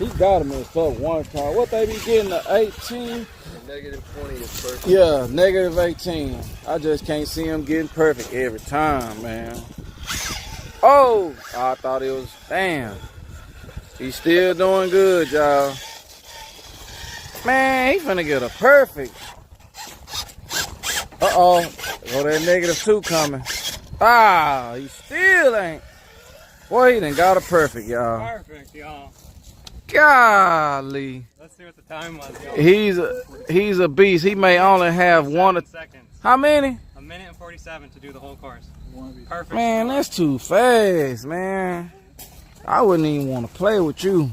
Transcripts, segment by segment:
He got him messed up one time. What they be getting, the 18? Negative 20 is perfect. Yeah, negative 18. I just can't see him getting perfect every time, man. Oh, I thought it was, damn. He's still doing good, y'all. Man, he finna get a perfect. Uh-oh. Oh, that negative 2 coming. Ah, he still ain't. Boy, he done got a perfect, y'all. Perfect, y'all. Golly. Let's see what the time was, y'all. He's a beast. He may only have 1 seconds. How many? 1:47 to do the whole course. Perfect. Man, that's too fast, man. I wouldn't even want to play with you.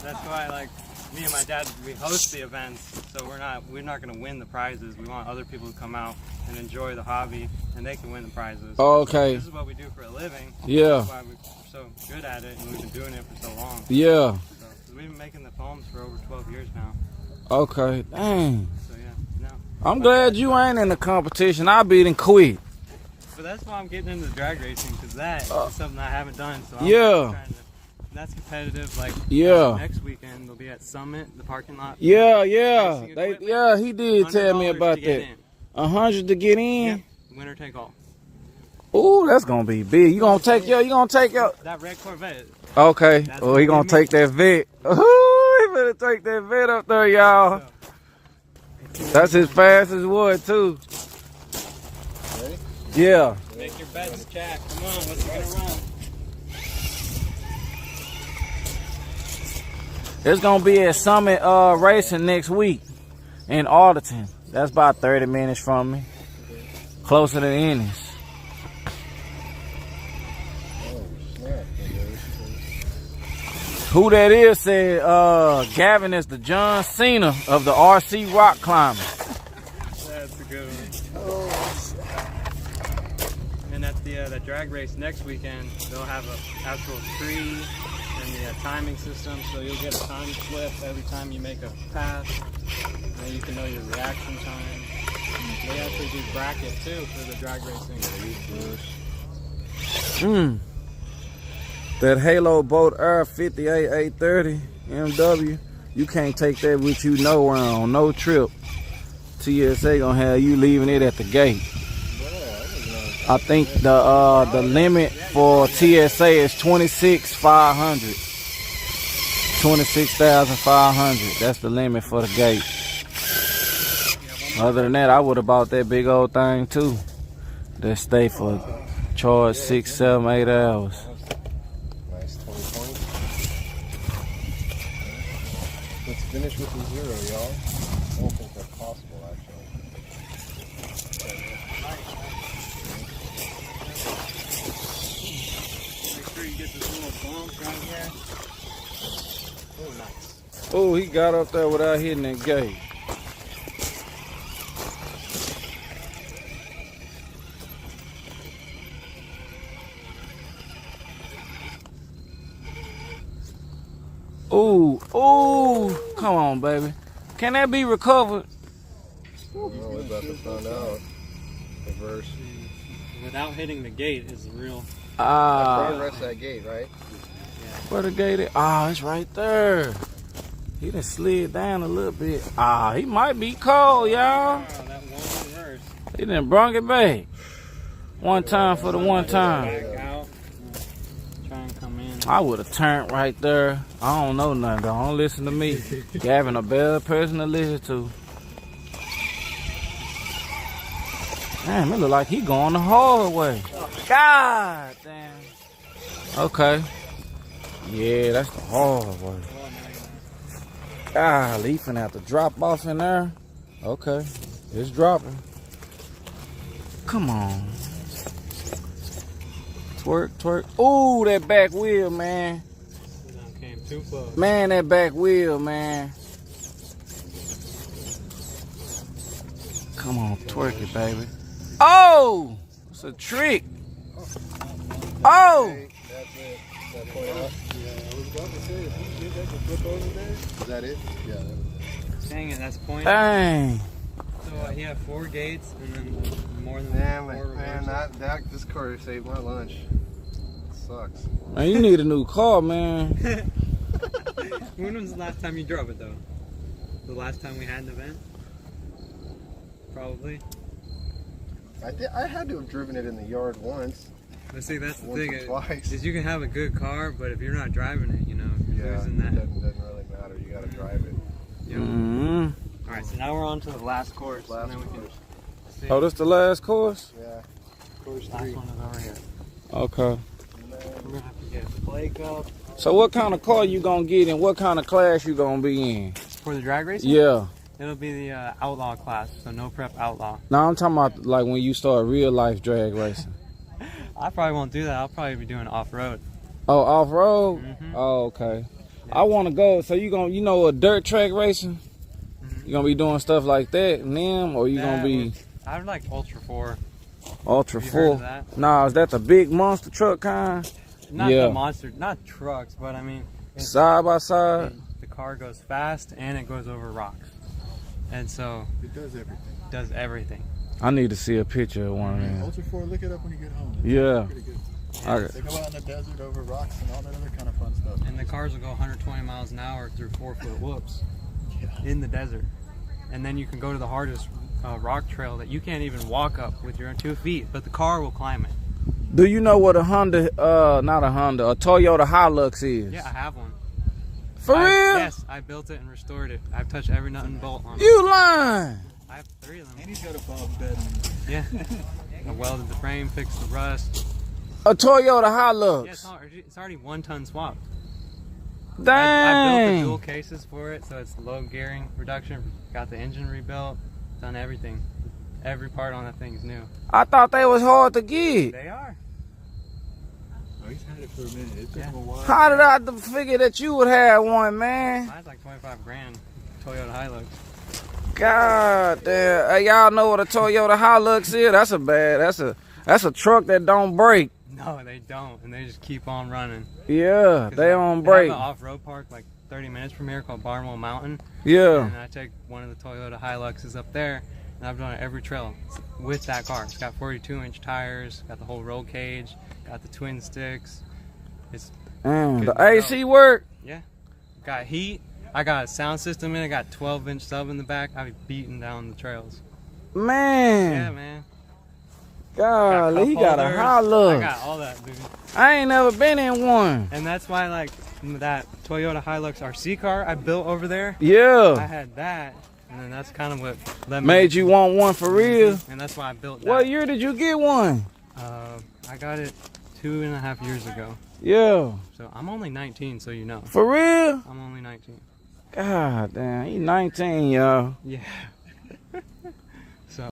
That's why, like, me and my dad, we host the events, so we're not gonna win the prizes. We want other people to come out and enjoy the hobby, and they can win the prizes. Okay. This is what we do for a living. Yeah. That's why we're so good at it, and we've been doing it for so long. Yeah. So, we've been making the foams for over 12 years now. Okay. Dang. So yeah, no. I'm glad you ain't in the competition. I beat and quit. But that's why I'm getting into drag racing, because that is something I haven't done. So I'm Yeah. trying to, that's competitive. Like next weekend they'll be at Summit, the parking lot. Yeah. He did tell me about that. 100 to get in. Yep. Winner take all. Ooh, that's gonna be big. You gonna take your? That red Corvette. Okay. Oh, he gonna take that vet. Ooh, he better take that vet up there, y'all. That's his fastest wood too. Ready? Yeah. Make your bets, Jack. Come on, what's he gonna run? It's gonna be at Summit Racing next week in Alderton. That's about 30 minutes from me. Closer than Ennis. Who that is said Gavin is the John Cena of the RC rock climbing. That's a good one. And at the drag race next weekend, they'll have an actual tree and the timing system, so you'll get a time slip every time you make a pass, and you can know your reaction time. They actually do bracket too for the drag racing. That Halo Boat Air 58830 MW, you can't take that with you nowhere on no trip. TSA gonna have you leaving it at the gate. I think the limit for TSA is 26,500. 26,500. That's the limit for the gate. Other than that, I would have bought that big old thing too. That stay for charge 6, 7, 8 hours. Nice 2020. Let's finish with the 0, y'all. I don't think that's possible, actually. Make sure you get this little bump right here. Oh, nice. Oh, he got up there without hitting that gate. Ooh, come on, baby. Can that be recovered? Oh, we're about to find out. Reverse. Without hitting the gate is the real. Progress that gate, right? Where the gate is? Ah, it's right there. He done slid down a little bit. Ah, he might be cold, y'all. Wow, that one reverse. He done brung it back. One time for the one time. Back out. Try and come in. I would have turned right there. I don't know nothing. Don't listen to me. Gavin a better person to listen to. Damn, it look like he going the hard way. God damn. Okay. Yeah, that's the hard way. Golly, he finna have to drop off in there. Okay, it's dropping. Come on. Twerk, twerk. Ooh, that back wheel, man. Came too close. Man, that back wheel, man. Come on, twerk it, baby. Oh, it's a trick. Oh. That's it. That point out. Yeah, I was about to say, if you did that to flip over there. Is that it? Yeah. Dang it, that's point. Dang. So he had 4 gates and then more than 4 reverses. Man, this quarter saved my lunch. sucks. Man, you need a new car, man. When was the last time you drove it though? The last time we had an event? Probably. I had to have driven it in the yard once. But see, that's the Once thing. or twice. Is you can have a good car, but if you're not driving it, you know, if you're Yeah, losing it that. doesn't really matter. You gotta drive it. Yeah. Mm-hmm. All right, so now we're on to the last course. Last and then we can course. see. Oh, this the last course? Yeah. Course Last 3. one is over here. Okay. We're gonna have to get a play cup So what kind of car you gonna get and what kind of class you gonna be in? for the drag racing. Yeah. It'll be the outlaw class, so no prep outlaw. No, I'm talking about like when you start real life drag racing. I probably won't do that. I'll probably be doing off road. Oh, off road? Mhm. Oh, okay. I want to go. So you know, a dirt track racing? Mhm. You gonna be doing stuff like that and them, or you gonna be I'd like Ultra 4. ultra Have you heard full? of that? Nah, is that the big monster truck kind? Not Yeah. the monster, not trucks, but I mean, Side by side? the car goes fast and it goes over rocks, and so It does everything. it does everything. I need to see a picture of one of them. Ultra 4, look it up when you get home. It's Yeah. pretty good. I- They go out in the desert over rocks and all that other kind of fun stuff. And the cars will go 120 miles an hour through 4-foot whoops in the desert, and then you can go to the hardest rock trail that you can't even walk up with your own 2 feet, but the car will climb it. Do you know what a Honda, not a Honda, a Toyota Hilux is? Yeah, I have one. For real? Yes, I built it and restored it. I've touched every nut and bolt on it. You lying? I have 3 of them. And he's got a Bob's bed on it. Yeah. I welded the frame, fixed the rust. A Toyota Hilux? Yeah, it's already 1-ton swap. I built Dang. the dual cases for it, so it's low gearing reduction. Got the engine rebuilt, done everything. Every part on that thing is new. I thought they was hard to get. They are. Oh, he's had it for a minute. It took Yeah. him a while. How did I figure that you would have one, man? Mine's like 25 grand. Toyota Hilux. God damn. Hey, y'all know what a Toyota Hilux is? That's a truck that don't break. No, they don't, and they just keep on running. Yeah, 'Cause they don't They break. have an off-road park like 30 minutes from here called Barnwell Mountain, Yeah. and I take one of the Toyota Hiluxes up there, and I've done every trail with that car. It's got 42-inch tires, got the whole roll cage, got the twin sticks. It's The AC work. got heat. I got a sound system in it. Got 12-inch sub in the back. I be beating down the trails. Yeah, Man. man. Golly, he got a cup holders. Hilux. I got all that, dude. I ain't never been in one. And that's why, like, that Toyota Hilux RC car I built over there, I Yeah. had that, and then that's kind of what led me Made you want one for real? And that's why I built that. What year did you get one? I got it 2.5 years ago. Yeah. So I'm only 19, so you know. For real? I'm only 19. God damn, he 19, y'all. Yeah.